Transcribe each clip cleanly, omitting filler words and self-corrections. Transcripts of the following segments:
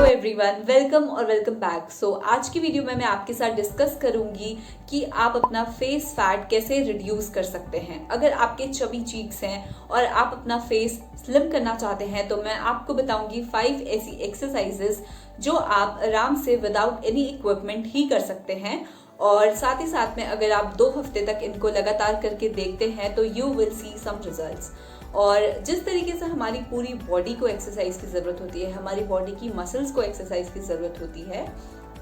Everyone, welcome back. आज की video में मैं आपके साथ डिस्कस करूंगी कि आप अपना फेस फैट कैसे रिड्यूस कर सकते हैं। अगर आपके चबी चीक्स हैं और आप अपना फेस स्लिम करना चाहते हैं तो मैं आपको बताऊंगी 5 ऐसी एक्सरसाइजेस जो आप आराम से विदाउट एनी इक्विपमेंट ही कर सकते हैं। और साथ ही साथ में अगर आप 2 हफ्ते तक इनको लगातार करके देखते हैं तो you will see some results. और जिस तरीके से हमारी पूरी बॉडी को एक्सरसाइज की ज़रूरत होती है, हमारी बॉडी की मसल्स को एक्सरसाइज की ज़रूरत होती है,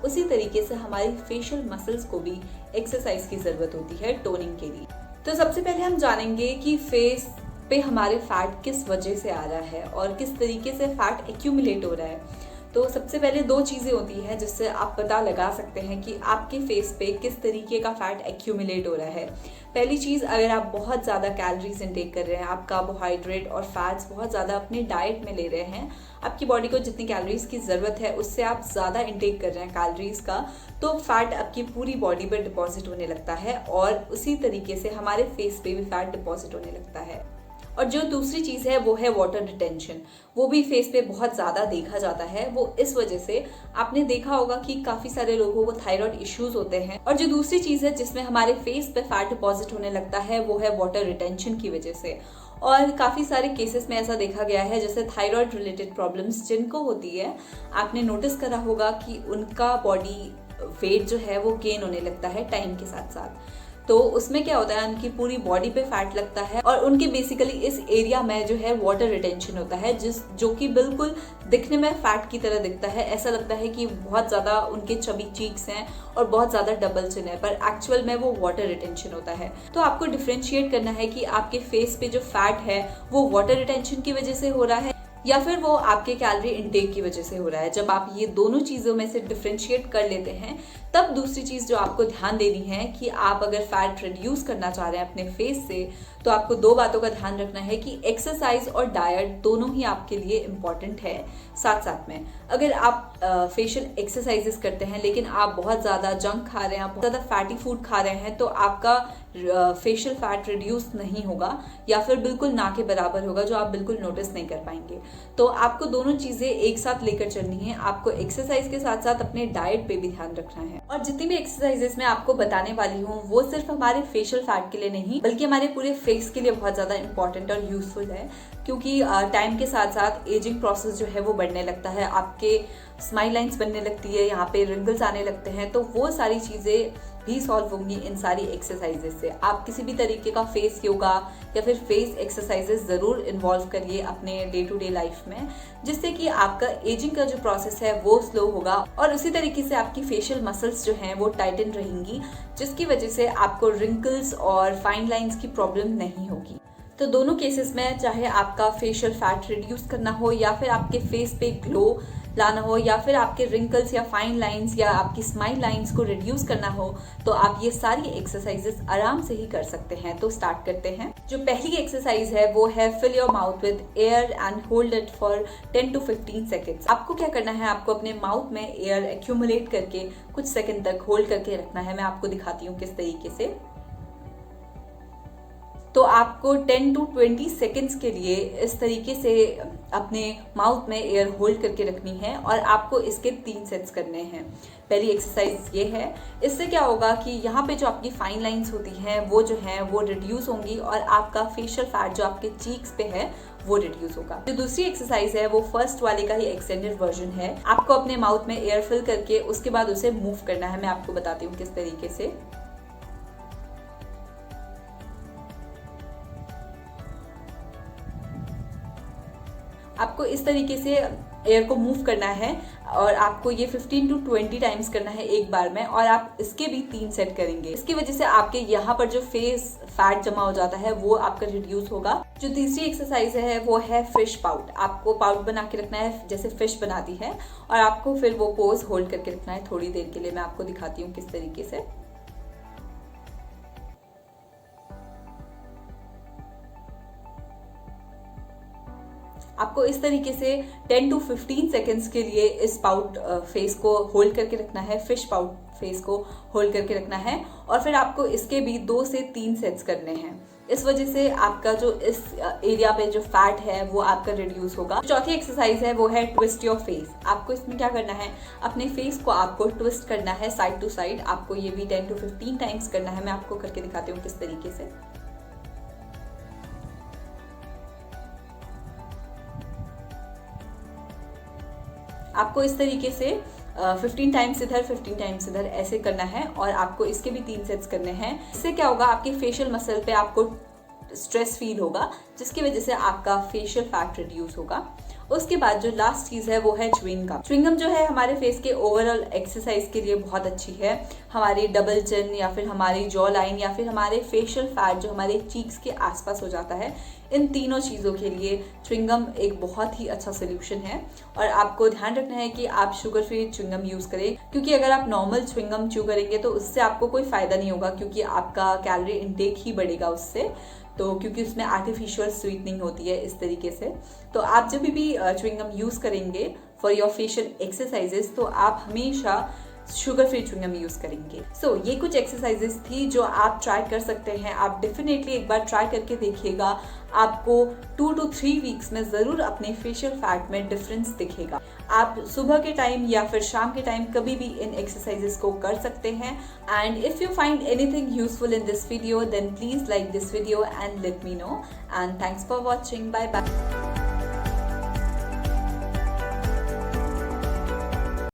उसी तरीके से हमारी फेशियल मसल्स को भी एक्सरसाइज की ज़रूरत होती है टोनिंग के लिए। तो सबसे पहले हम जानेंगे कि फेस पे हमारे फैट किस वजह से आ रहा है और किस तरीके से फैट एक्यूमुलेट हो रहा है। तो सबसे पहले 2 चीज़ें होती हैं जिससे आप पता लगा सकते हैं कि आपके फेस पे किस तरीके का फैट एक्यूमुलेट हो रहा है। पहली चीज़, अगर आप बहुत ज़्यादा कैलोरीज इनटेक कर रहे हैं, आप कार्बोहाइड्रेट और फैट्स बहुत ज़्यादा अपने डाइट में ले रहे हैं, आपकी बॉडी को जितनी कैलोरीज की ज़रूरत है उससे आप ज़्यादा इनटेक कर रहे हैं कैलोरीज का, तो फैट आपकी पूरी बॉडी पर डिपॉजिट होने लगता है और उसी तरीके से हमारे फेस पे भी फैट डिपॉजिट होने लगता है। और जो दूसरी चीज़ है वो है वाटर रिटेंशन। वो भी फेस पे बहुत ज़्यादा देखा जाता है। वो इस वजह से आपने देखा होगा कि काफ़ी सारे लोगों को थायराइड इश्यूज होते हैं। और जो दूसरी चीज़ है जिसमें हमारे फेस पे फैट डिपॉजिट होने लगता है वो है वाटर रिटेंशन की वजह से। और काफ़ी सारे केसेस में ऐसा देखा गया है, जैसे थायराइड रिलेटेड प्रॉब्लम्स जिनको होती है, आपने नोटिस करा होगा कि उनका बॉडी वेट जो है वो गेन होने लगता है टाइम के साथ साथ। तो उसमें क्या होता है, उनकी पूरी बॉडी पे फैट लगता है और उनके बेसिकली इस एरिया में जो है वाटर रिटेंशन होता है, जो कि बिल्कुल दिखने में फैट की तरह दिखता है। ऐसा लगता है कि बहुत ज़्यादा उनके चबी चीक्स हैं और बहुत ज़्यादा डबल चिन है, पर एक्चुअल में वो वाटर रिटेंशन होता है। तो आपको डिफ्रेंशिएट करना है कि आपके फेस पे जो फैट है वो वाटर रिटेंशन की वजह से हो रहा है या फिर वो आपके कैलोरी इनटेक की वजह से हो रहा है। जब आप ये दोनों चीज़ों में से डिफ्रेंशिएट कर लेते हैं तब दूसरी चीज़ जो आपको ध्यान देनी है कि आप अगर फैट रिड्यूस करना चाह रहे हैं अपने फेस से, तो आपको 2 बातों का ध्यान रखना है कि एक्सरसाइज और डाइट दोनों ही आपके लिए इम्पॉर्टेंट है। साथ साथ में अगर आप फेशियल एक्सरसाइजेस करते हैं लेकिन आप बहुत ज़्यादा जंक खा रहे हैं, आप बहुत ज़्यादा फैटी फूड खा रहे हैं, तो आपका फेशियल फैट रिड्यूस नहीं होगा या फिर बिल्कुल ना के बराबर होगा, जो आप बिल्कुल नोटिस नहीं कर पाएंगे। तो आपको दोनों चीज़ें एक साथ लेकर चलनी है। आपको एक्सरसाइज के साथ साथ अपने डाइट पे भी ध्यान रखना है। और जितनी भी एक्सरसाइजेस मैं आपको बताने वाली हूँ वो सिर्फ हमारे फेशियल फैट के लिए नहीं बल्कि हमारे पूरे फेस के लिए बहुत ज़्यादा इंपॉर्टेंट और यूजफुल है, क्योंकि टाइम के साथ साथ एजिंग प्रोसेस जो है वो बढ़ने लगता है, आपके स्माइल लाइंस बनने लगती है, यहाँ पे रिंकल्स आने लगते हैं, तो वो सारी चीज़ें भी सॉल्व होंगी इन सारी एक्सरसाइजेस से। आप किसी भी तरीके का फेस योगा या फिर फेस एक्सरसाइजेस ज़रूर इन्वॉल्व करिए अपने डे टू डे लाइफ में, जिससे कि आपका एजिंग का जो प्रोसेस है वो स्लो होगा और उसी तरीके से आपकी फेशियल मसल्स जो हैं वो टाइटन रहेंगी, जिसकी वजह से आपको रिंकल्स और फाइन लाइंस की प्रॉब्लम नहीं होगी। तो दोनों केसेस में, चाहे आपका फेशियल फैट रिड्यूस करना हो या फिर आपके फेस पे ग्लो लाना हो या फिर आपके रिंकल्स या फाइन लाइंस या आपकी स्माइल लाइंस को रिड्यूस करना हो, तो आप ये सारी एक्सरसाइजेस आराम से ही कर सकते हैं। तो स्टार्ट करते हैं। जो पहली एक्सरसाइज है वो है fill your mouth with air and hold it for 10 to 15 seconds. आपको क्या करना है, आपको अपने माउथ में एयर एक्यूमुलेट करके कुछ सेकेंड तक होल्ड करके रखना है। मैं आपको दिखाती हूँ किस तरीके से। तो आपको 10 to 20 सेकेंड्स के लिए इस तरीके से अपने माउथ में एयर होल्ड करके रखनी है और आपको इसके 3 सेट्स करने हैं। पहली एक्सरसाइज ये है। इससे क्या होगा कि यहाँ पे जो आपकी फाइन लाइंस होती हैं वो जो हैं वो रिड्यूस होंगी और आपका फेशियल फैट जो आपके चीक्स पे है वो रिड्यूस होगा। जो दूसरी एक्सरसाइज है वो फर्स्ट वाले का ही एक्सटेंडेड वर्जन है। आपको अपने माउथ में एयर फिल करके उसके बाद उसे मूव करना है। मैं आपको बताती हूँ किस तरीके से। आपको इस तरीके से एयर को मूव करना है और आपको ये 15 to 20 टाइम्स करना है एक बार में, और आप इसके भी 3 सेट करेंगे। इसकी वजह से आपके यहाँ पर जो फेस फैट जमा हो जाता है वो आपका रिड्यूस होगा। जो तीसरी एक्सरसाइज है वो है फिश पाउट। आपको पाउट बना के रखना है जैसे फिश बनाती है और आपको फिर वो पोज होल्ड करके रखना है थोड़ी देर के लिए। मैं आपको दिखाती हूँ किस तरीके से। आपको इस तरीके से 10 to 15 सेकेंड्स के लिए इस पाउट फेस को होल्ड करके रखना है, फिश पाउट फेस को होल्ड करके रखना है और फिर आपको इसके भी 2 से 3 सेट्स करने हैं। इस वजह से आपका जो इस एरिया पे जो फैट है वो आपका रिड्यूस होगा। चौथी एक्सरसाइज है वो है ट्विस्ट योर फेस। आपको इसमें क्या करना है, अपने फेस को आपको ट्विस्ट करना है साइड टू साइड। आपको ये भी 10 to 15 टाइम्स करना है। मैं आपको करके दिखाती हूँ किस तरीके से। आपको इस तरीके से 15 टाइम्स इधर 15 टाइम्स इधर ऐसे करना है और आपको इसके भी 3 सेट्स करने हैं। इससे क्या होगा, आपके फेशियल मसल पे आपको स्ट्रेस फील होगा, जिसकी वजह से आपका फेशियल फैट रिड्यूस होगा। उसके बाद जो लास्ट चीज है वो है च्युइंगम। च्युइंगम जो है हमारे फेस के ओवरऑल एक्सरसाइज के लिए बहुत अच्छी है। हमारी डबल चिन या फिर हमारी जॉ लाइन या फिर हमारे फेशियल फैट जो हमारे चीक्स के आसपास हो जाता है, इन तीनों चीज़ों के लिए च्युइंगम एक बहुत ही अच्छा सोल्यूशन है। और आपको ध्यान रखना है कि आप शुगर फ्री च्युइंगम यूज़ करें, क्योंकि अगर आप नॉर्मल च्युइंगम च्यू करेंगे तो उससे आपको कोई फ़ायदा नहीं होगा, क्योंकि आपका कैलोरी इनटेक ही बढ़ेगा उससे। तो क्योंकि उसमें आर्टिफिशियल स्वीटनिंग होती है इस तरीके से। तो आप जब भी च्युइंगम यूज़ करेंगे फॉर योर फेशियल एक्सरसाइजेस, तो आप हमेशा शुगर फ्री च्युइंगम यूज करेंगे। सो ये कुछ एक्सरसाइजेस थी जो आप ट्राई कर सकते हैं। आप डेफिनेटली एक बार ट्राई करके देखिएगा, आपको 2 to 3 वीक्स में ज़रूर अपने फेशियल फैट में डिफरेंस दिखेगा। आप सुबह के टाइम या फिर शाम के टाइम कभी भी इन एक्सरसाइजेस को कर सकते हैं। And if you find anything useful in this video, then please like this video and let me know. And thanks for watching. Bye bye.